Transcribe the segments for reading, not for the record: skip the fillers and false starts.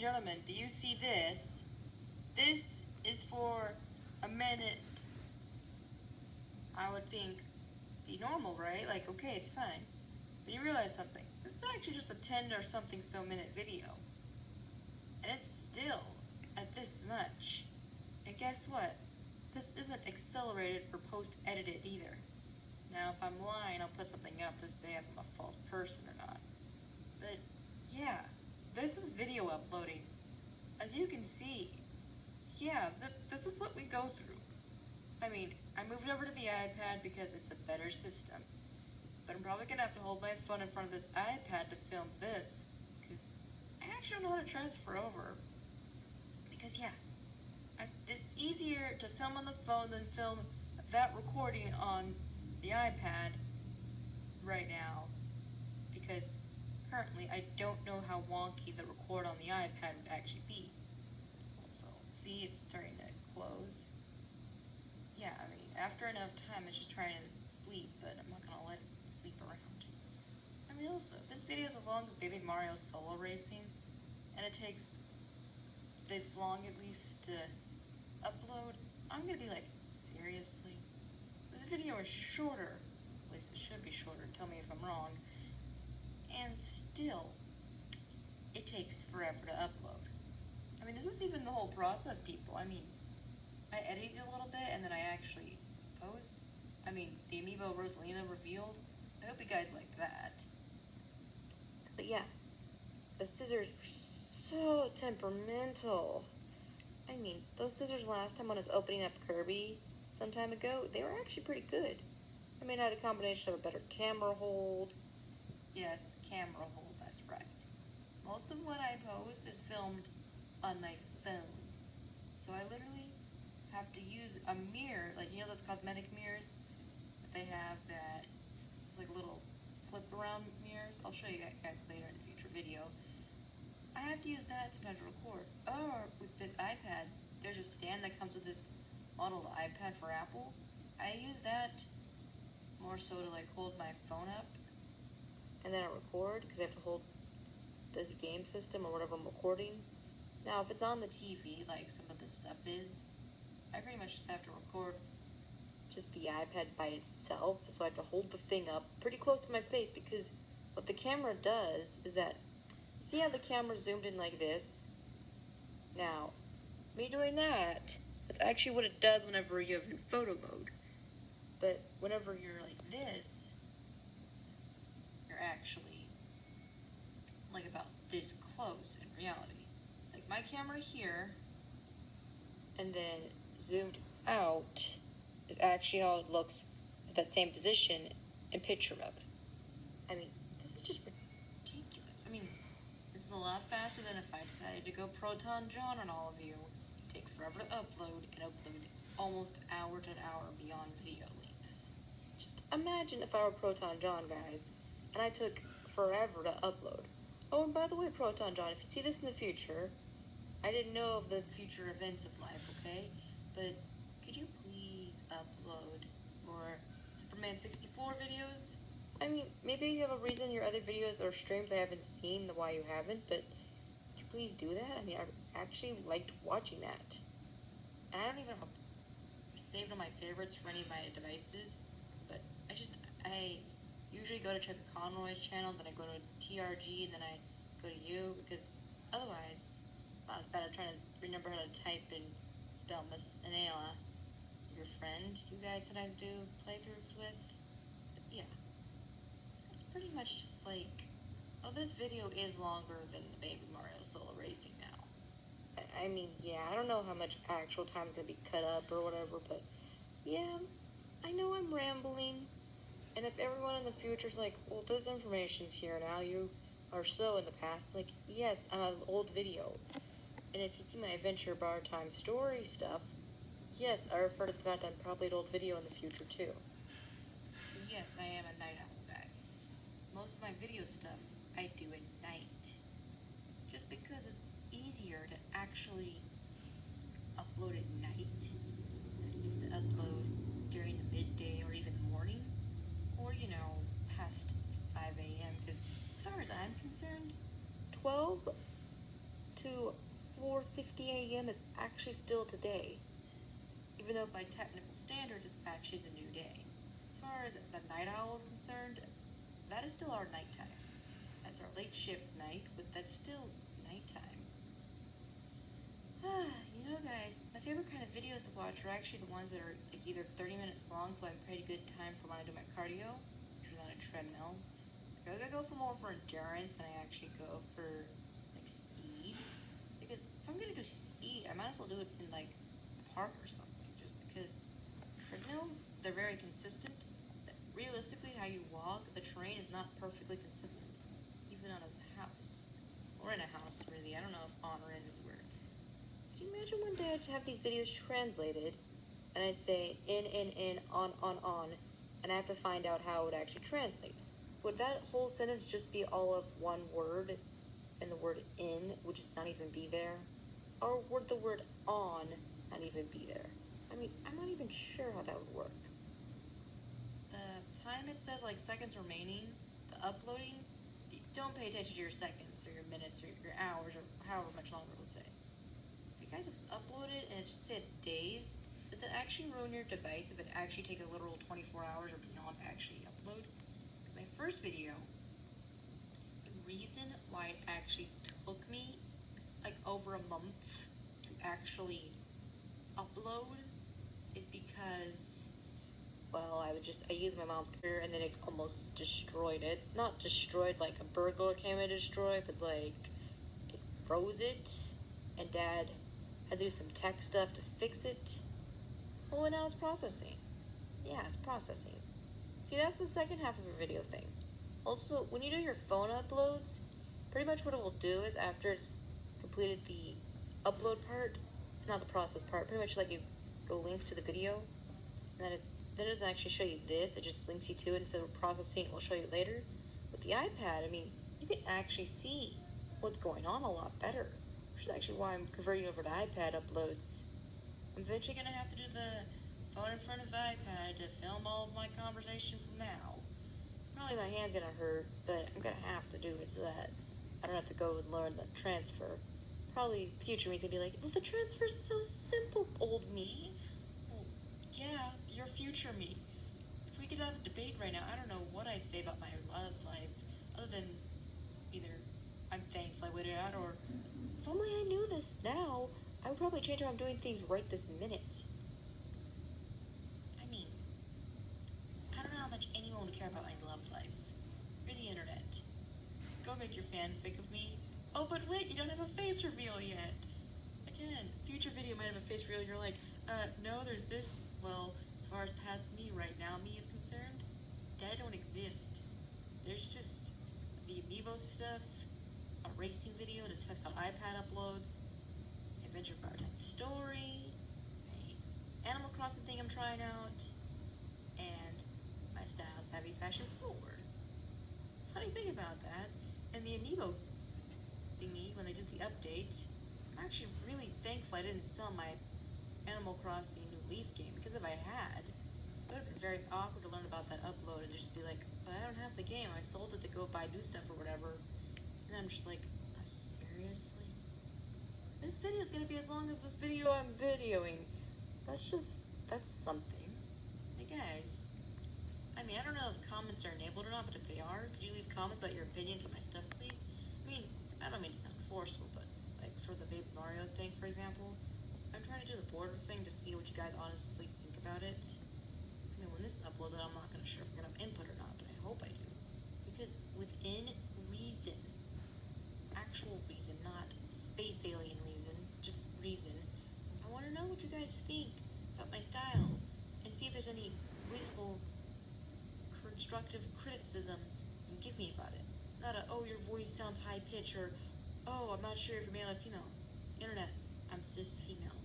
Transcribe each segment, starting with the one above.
gentlemen, do you see this? This is for a minute. I would think be normal, right? Like, okay, it's fine. But you realize something. This is actually just a 10 or something so minute video. And it's still at this much. And guess what? This isn't accelerated or post-edited either. Now, if I'm lying, I'll put something up to say if I'm a false person or not. But, yeah, this is video uploading. As you can see, yeah, this is what we go through. I mean, I moved over to the iPad because it's a better system. But I'm probably gonna have to hold my phone in front of this iPad to film this, because I actually don't know how to transfer over. Because, yeah, it's easier to film on the phone than film that recording on the iPad right now, because currently I don't know how wonky the record on the iPad would actually be. Also, see, it's starting to close. Yeah, I mean, after enough time, it's just trying to sleep, but I'm not gonna let it sleep around. I mean, also, this video is as long as Baby Mario solo racing, and it takes this long at least to upload. I'm gonna be like, seriously? This video is shorter, at least it should be shorter, tell me if I'm wrong, and still, it takes forever to upload. I mean, this isn't even the whole process, people. I mean, I edit it a little bit, and then I actually post. I mean, the amiibo Rosalina revealed. I hope you guys liked that. But yeah, the scissors were so temperamental. I mean, those scissors last time when I was opening up Kirby some time ago, they were actually pretty good. I mean, I had a combination of a better camera hold. Yes, camera hold, that's right. Most of what I post is filmed on my phone. So I literally have to use a mirror, like, you know those cosmetic mirrors that they have that, it's like little flip around mirrors? I'll show you guys later in a future video. I have to use that sometimes to record. Or with this iPad, there's a stand that comes with this model iPad for Apple. I use that more so to like hold my phone up and then I record because I have to hold the game system or whatever I'm recording. Now, if it's on the TV, like some of this stuff is, I pretty much just have to record just the iPad by itself, so I have to hold the thing up pretty close to my face, because what the camera does is that, see how the camera zoomed in like this? Now, me doing that, that's actually what it does whenever you have your photo mode. But whenever you're like this, you're actually like about this close in reality. Like my camera here, and then zoomed out is actually how it looks at that same position in picture mode. I mean, this is just ridiculous. I mean, this is a lot faster than if I decided to go Proton John on all of you. It'd take forever to upload, and upload almost hour to hour beyond video links. Just imagine if I were Proton John, guys, and I took forever to upload. Oh, and by the way, Proton John, if you see this in the future, I didn't know of the future events of life, okay? But could you please upload more Superman 64 videos? I mean, maybe you have a reason your other videos or streams I haven't seen why you haven't, but could you please do that? I mean, I actually liked watching that. And I don't even have saved on my favorites for any of my devices, but I usually go to check the Conroy's channel, then I go to TRG, and then I go to you, because otherwise, it's better trying to remember how to type and spell Miss Anela, your friend you guys sometimes do playthroughs with. But yeah, it's pretty much just like, oh, this video is longer than the Baby Mario solo racing now. I mean, yeah, I don't know how much actual time is going to be cut up or whatever, but yeah, I know I'm rambling. And if everyone in the future is like, well, this information's here now, you are so in the past, like, yes, I have an old video. And if you see my Adventure Bar Time story stuff, yes, I refer to the fact I'm probably an old video in the future too. Yes, I am a night owl, guys. Most of my video stuff I do at night. Just because it's easier to actually upload at night than it is to upload during the midday or even morning. Or, you know, past 5 a.m. Because as far as I'm concerned, 12 to 4:50 a.m. is actually still today. Even though by technical standards it's actually the new day. As far as the night owl is concerned, that is still our nighttime. That's our late shift night, but that's still nighttime. You know, guys, my favorite kind of videos to watch are actually the ones that are like either 30 minutes long, so I have pretty good time for when I do my cardio, which is on a treadmill. I go for more for endurance than I actually go for like speed. Because if I'm gonna do speed, I might as well do it in like a park or something. Just because treadmills, they're very consistent. But realistically, how you walk, the terrain is not perfectly consistent, even on a house or in a house. Really, I don't know if on or in would work. Can you imagine one day I'd have these videos translated, and I'd say in, on, and I have to find out how it would actually translate. Would that whole sentence just be all of one word, and the word in would just not even be there? Or would the word on not even be there? I mean, I'm not even sure how that would work. The time it says like seconds remaining, the uploading, don't pay attention to your seconds or your minutes or your hours or however much longer it will say. If you guys have uploaded and it should say days, does it actually ruin your device if it actually takes a literal 24 hours or beyond to actually upload? My first video, the reason why it actually took me like over a month to actually upload is because, well, I used my mom's computer and then it almost destroyed it. Not destroyed like a burglar came and destroyed, but like it froze it, and Dad had to do some tech stuff to fix it. Well, now it's processing. Yeah, it's processing. See, that's the second half of a video thing. Also, when you do your phone uploads, pretty much what it will do is after it's completed the upload part, not the process part, pretty much like you go link to the video, and then it doesn't actually show you this, it just links you to it instead of processing it will show you later. With the iPad, I mean, you can actually see what's going on a lot better, which is actually why I'm converting over to iPad uploads. I'm eventually going to have to do the phone in front of the iPad to film all of my conversation from now. Probably my hand's gonna hurt, but I'm gonna have to do it so that I don't have to go and learn the transfer. Probably future me's gonna be like, well, the transfer's so simple, old me. Well, yeah, your future me. If we could have a debate right now, I don't know what I'd say about my love life, other than either I'm thankful I waited out, or if only I knew this now, I would probably change how I'm doing things right this minute. I mean, I don't know how much anyone would care about my love life. Or the internet. Go make your fanfic of me. Oh, but wait, you don't have a face reveal yet. Again, future video might have a face reveal, you're like, no, there's this. Well, as far as past me right now, me is concerned, I don't exist. There's just the amiibo stuff, a racing video to test how iPad uploads, adventure car type story, a Animal Crossing thing I'm trying out, and my style's heavy fashion forward. Funny thing about that, and the amiibo thingy when they did the update, I'm actually really thankful I didn't sell my Animal Crossing New Leaf game, because if I had, it would have been very awkward to learn about that upload and just be like, but I don't have the game, I sold it to go buy new stuff or whatever. And I'm just like, seriously? This video is going to be as long as this video I'm videoing. That's something. Hey guys, I mean, I don't know if comments are enabled or not, but if they are, could you leave comments about your opinions on my stuff, please? I mean, I don't mean to sound forceful, but like for the Baby Mario thing, for example, I'm trying to do the border thing to see what you guys honestly think about it. I mean, when this is uploaded, I'm not going to sure if I'm going to have input or not, but I hope I do. Because within reason, actual reason, not space alien reason, just reason, I want to know what you guys think about my style, and see if there's any reasonable constructive criticisms you can give me about it. Not a, oh, your voice sounds high-pitched, or, oh, I'm not sure if you're male or female. Internet, I'm cis female.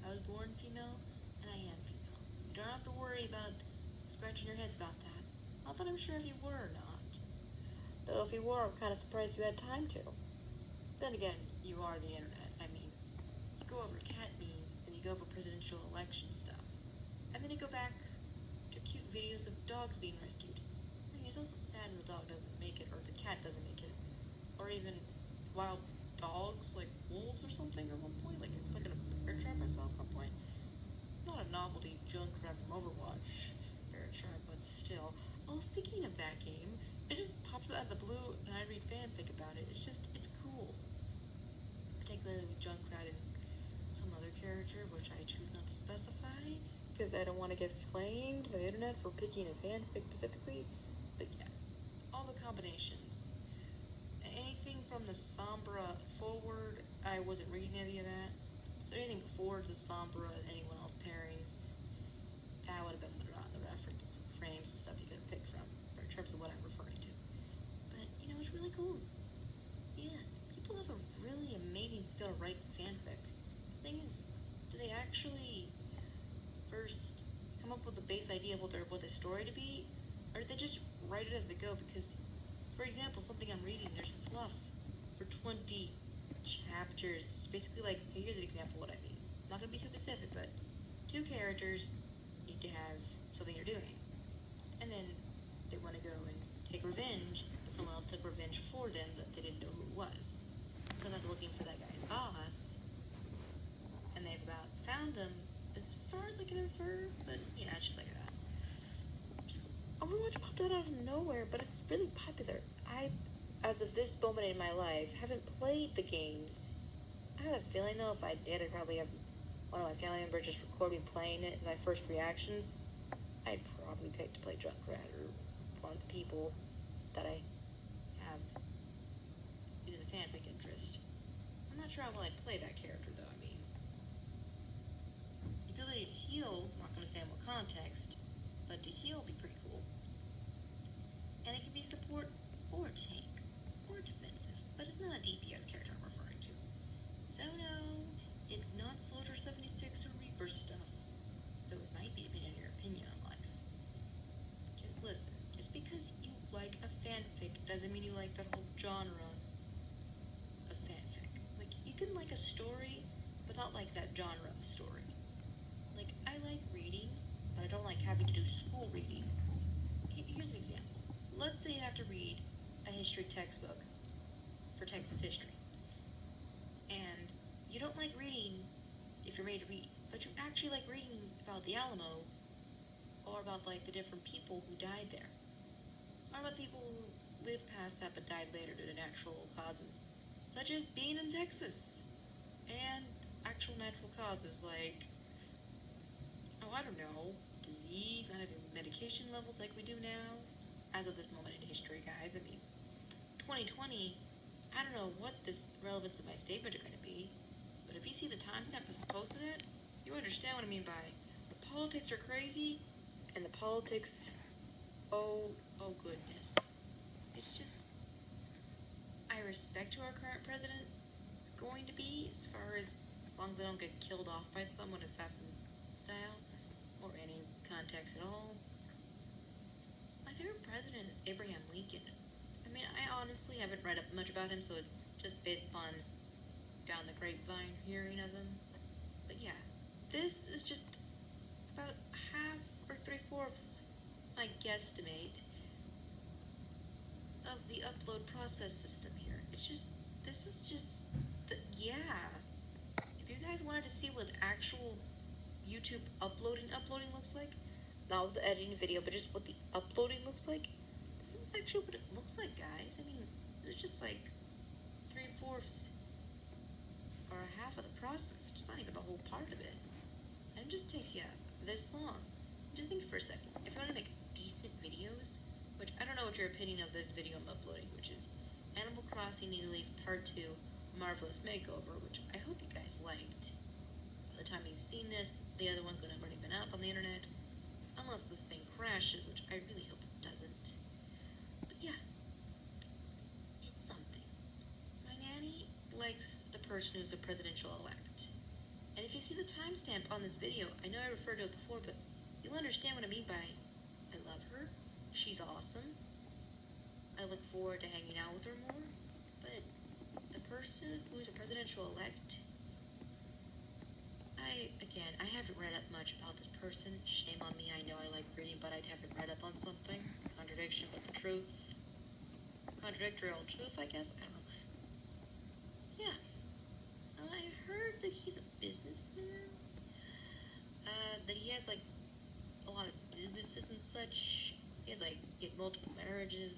I was born female, and I am female. You don't have to worry about scratching your heads about that. Not that I'm sure if you were or not. Though if you were, I'm kind of surprised you had time to. Then again, you are the internet. I mean, you go over cat memes, and you go over presidential election stuff. And then you go back to cute videos of dogs being rescued. I mean, it's also sad when the dog doesn't make it, or the cat doesn't make it. Or even wild dogs, like wolves. Junkrat from Overwatch. Very sharp, but still. Oh, speaking of that game, it just pops out of the blue, and I read fanfic about it. It's cool. Particularly with Junkrat and some other character, which I choose not to specify, because I don't want to get flamed by the internet for picking a fanfic specifically. But yeah, all the combinations. Anything from the Sombra forward, I wasn't reading any of that. So anything before the Sombra and anyone else pairings, that would have been the reference frames and stuff you could pick from, or in terms of what I'm referring to. But, you know, it's really cool. Yeah, people have a really amazing skill to write fanfic. The thing is, do they actually first come up with the base idea of what the story to be, or do they just write it as they go? Because, for example, something I'm reading, there's fluff for 20 chapters. It's basically like, here's an example of what I mean. I'm not going to be too specific, but 2 characters need to have something they're doing. And then they want to go and take revenge, but someone else took revenge for them that they didn't know who it was. So they're looking for that guy's boss, and they've about found him, as far as I can infer, but yeah, it's just like that. Overwatch popped out of nowhere, but it's really popular. I, as of this moment in my life, haven't played the games. I have a feeling though, if I did, I'd probably have one of my family members just record me playing it, and my first reactions, I'd probably pick to play Junkrat, or one of the people that I have in the fanfic interest. I'm not sure how well I'd play that character though. I mean, the ability to heal, I'm not going to say in what context, but to heal would be pretty cool. And it can be support or tank or defensive, but it's not a DPS character I'm referring to. So no, it's not Soldier 76 or Reaper stuff, though it might be in your opinion on life. Just listen, just because you like a fanfic doesn't mean you like that whole genre of fanfic. Like, you can like a story, but not like that genre of story. Like, I like reading, but I don't like having to do school reading. Here's an example. Let's say you have to read a history textbook for Texas history. And you don't like reading if you're made to read, but you actually like reading about the Alamo, or about like the different people who died there, or about people who lived past that but died later due to natural causes, such as being in Texas, and actual natural causes like, oh, I don't know, disease, not having medication levels like we do now, as of this moment in history, guys. I mean, 2020, I don't know what this relevance of my statement are going to be, but if you see the timestamp that's supposed to it, you understand what I mean by the politics are crazy, and the politics, oh goodness. It's just, I respect who our current president is going to be, as long as they don't get killed off by someone assassin style, or any context at all. My favorite president is Abraham Lincoln. I mean, I honestly haven't read up much about him, so it's just based upon down the grapevine hearing of him. But yeah, this is just about half or 3/4, I guesstimate, of the upload process system here. This is just, yeah. If you guys wanted to see what actual YouTube uploading looks like, not with the editing video, but just what the uploading looks like, this is actually what it looks like, guys. I mean, it's just like 3/4 or a half of the process. It's not even the whole part of it. And it just takes you this long. Just think for a second. If you want to make decent videos, which I don't know what your opinion of this video I'm uploading, which is Animal Crossing New Leaf Part 2 Marvelous Makeover, which I hope you guys liked. By the time you've seen this, the other one's going to have already been up on the internet. Unless this thing crashes, which I really hope it doesn't. But yeah, it's something. My nanny likes the person who's the presidential elect. And if you see the timestamp on this video, I know I referred to it before, but you'll understand what I mean by I love her, she's awesome, I look forward to hanging out with her more, but the person who's a presidential elect, I haven't read up much about this person. Shame on me, I know I like reading, but I haven't read up on something. Contradiction, but the truth. Contradictory truth, I guess? I don't know. Yeah. I heard that he's a businessman. That he has, like, divorces and such. He has like multiple marriages.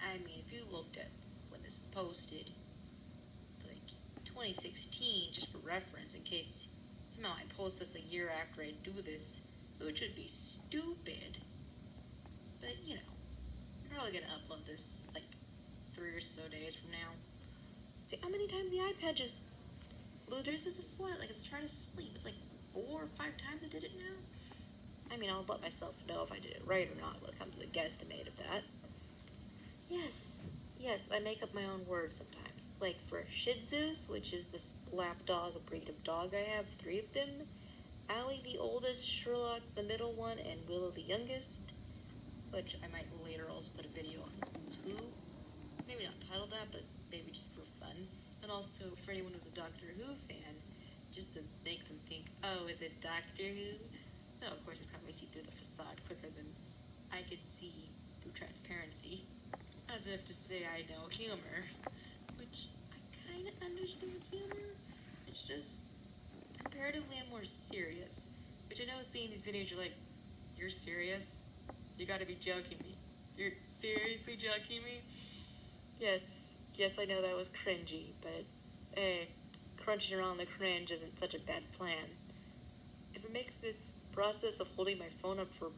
I mean, if you looked at when this is posted, like 2016, just for reference, in case somehow I post this a year after I do this, which would be stupid. But you know, I'm probably gonna upload this like 3 or so days from now. See how many times the iPad just loses its light, like it's trying to sleep. It's like 4 or 5 times I did it now. I mean, I'll let myself know if I did it right or not when it comes to the guesstimate of that. Yes, I make up my own words sometimes. Like for Shih Tzus, which is this lap dog, a breed of dog I have, 3 of them. Allie the oldest, Sherlock the middle one, and Willow the youngest. Which I might later also put a video on too. Maybe not title that, but maybe just for fun. And also for anyone who's a Doctor Who fan, just to make them think, oh, is it Doctor Who? No, of course, I probably see through the facade quicker than I could see through transparency. As if to say I know humor, which I kind of understand humor. It's just comparatively I'm more serious. Which I know seeing these videos you're like, you're serious? You gotta be joking me. You're seriously joking me? Yes, I know that was cringy, but crunching around the cringe isn't such a bad plan. If it makes this process of holding my phone up for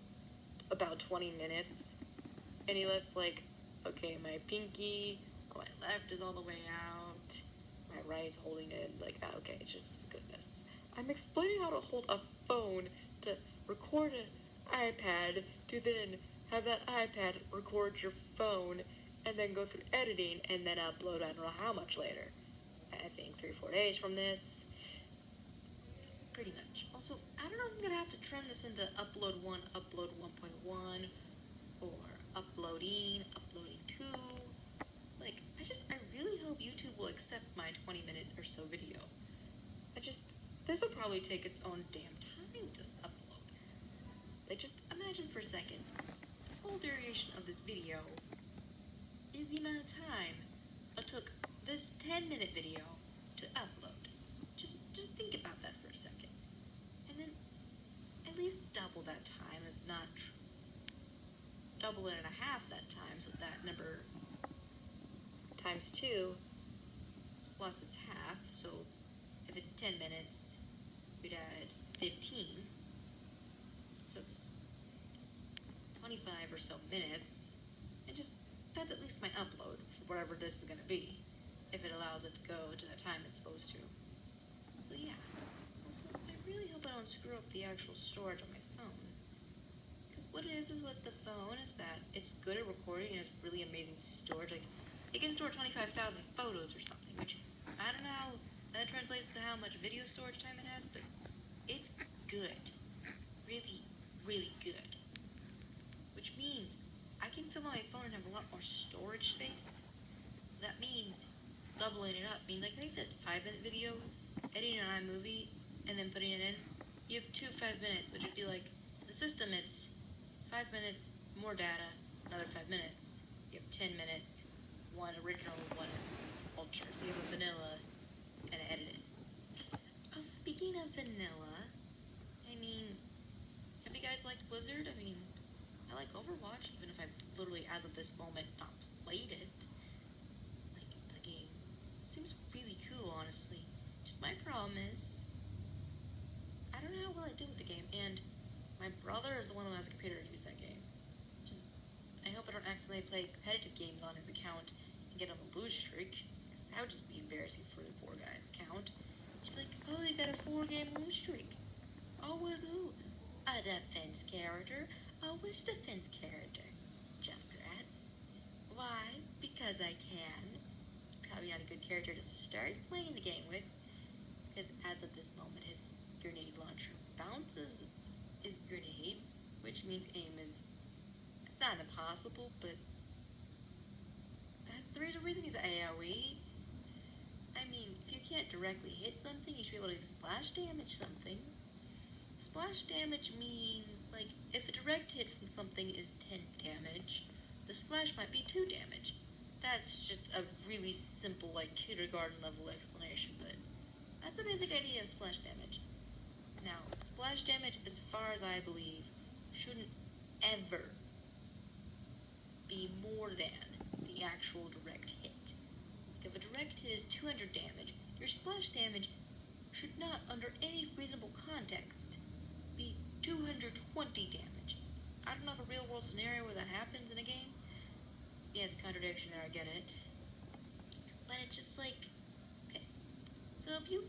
about 20 minutes any less like, okay, my pinky on my left is all the way out, my right's holding it, like, okay, it's just goodness. I'm explaining how to hold a phone to record an iPad to then have that iPad record your phone and then go through editing and then upload I don't know how much later. I think 3 or 4 days from this. Pretty much. Also, I don't know if I'm gonna have to turn this into upload 1, upload 1.1, or uploading 2. Like, I really hope YouTube will accept my 20-minute or so video. This will probably take its own damn time to upload. Like, just imagine for a second, the full duration of this video is the amount of time it took this 10-minute video to upload. Just think about that for a second. And then at least double that time, if not double it and a half that time, so that number times 2 plus its half. So if it's 10 minutes, you'd add 15. So it's 25 or so minutes. And just, that's at least my upload for whatever this is going to be, if it allows it to go to the time it's supposed to. So yeah. Also, I really hope I don't screw up the actual storage on my phone. Because what it is with the phone is that it's good at recording and it's really amazing storage. Like, it can store 25,000 photos or something, which I don't know how that translates to how much video storage time it has, but it's good. Really, really good. Which means I can fill my phone and have a lot more storage space. That means doubling it up. I mean, like, make that 5-minute video, editing an iMovie, and then putting it in. You have 2 5 minutes, which would be like, the system, it's 5 minutes, more data, another 5 minutes. You have 10 minutes, 1 original, 1 ultra. So you have a vanilla and an edited. Oh, speaking of vanilla, I mean, have you guys liked Blizzard? I mean, I like Overwatch, even if I've literally, as of this moment, not played it. Like, the game seems really cool, honestly. Just my problem is, I don't know how well I do with the game, and my brother is the one who has a computer to use that game. Just, I hope I don't accidentally play competitive games on his account and get on a lose streak, because that would just be embarrassing for the poor guy's account. She'd be like, oh, you got a 4-game lose streak. Oh, with who? A defense character. Oh, which defense character? Junkrat. Why? Because I can. Probably not a good character to start playing the game with, because as of this moment, his grenade launcher bounces his grenades, which means aim is not impossible, but the reason he's AoE. I mean, if you can't directly hit something, you should be able to splash damage something. Splash damage means, like, if a direct hit from something is 10 damage, the splash might be 2 damage. That's just a really simple, like, kindergarten level explanation, but that's the basic idea of splash damage. Now, splash damage, as far as I believe, shouldn't ever be more than the actual direct hit. If a direct hit is 200 damage, your splash damage should not, under any reasonable context, be 220 damage. I don't know of a real world scenario where that happens in a game. Yeah, it's a contradiction there, I get it. But it's just like, okay, so if you,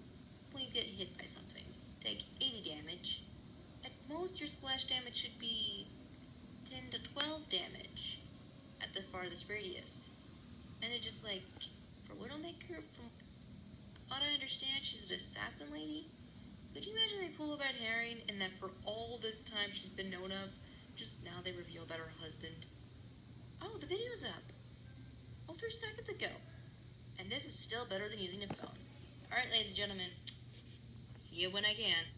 when you get hit by something, take 80 damage, at most your splash damage should be 10 to 12 damage at the farthest radius. And it's just like, for Widowmaker, from what I understand, she's an assassin lady. Could you imagine they pull a red herring and that for all this time she's been known of, just now they reveal that her husband, oh, the video's up. Oh, 3 seconds ago. And this is still better than using a phone. Alright, ladies and gentlemen. See you when I can.